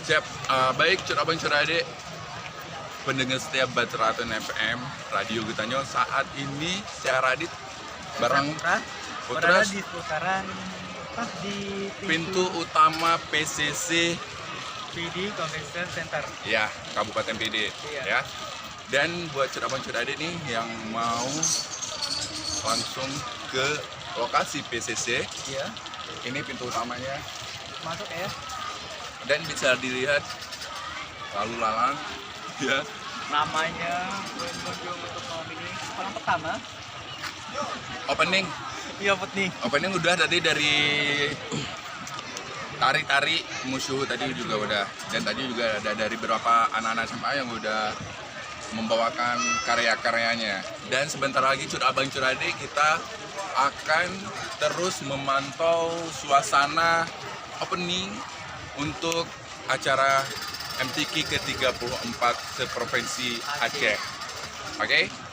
Siap, baik Cur Abang Cur Adik, pendengar setiap Batraton FM, Radio Getanyo. Saat ini saya Radit bareng berada di seputaran pas di pintu utama PCC PD Convention Center. ya Kabupaten PD Iya. ya. Dan buat Cur Abang Cur Adik nih yang mau langsung ke lokasi PCC, Iya. ini pintu utamanya Masuk ya. dan bisa dilihat lalu lalang ya. Namanya pengunjung untuk malam ini orang pertama. Opening Iya opening udah tadi dari tari-tari musuh tadi juga udah, dan tadi juga ada dari beberapa anak-anak SMA yang udah membawakan karya-karyanya. Dan sebentar lagi Cur Abang Cur Adik kita akan terus memantau suasana opening untuk acara MTQ ke-34 seprovinsi Aceh. Oke?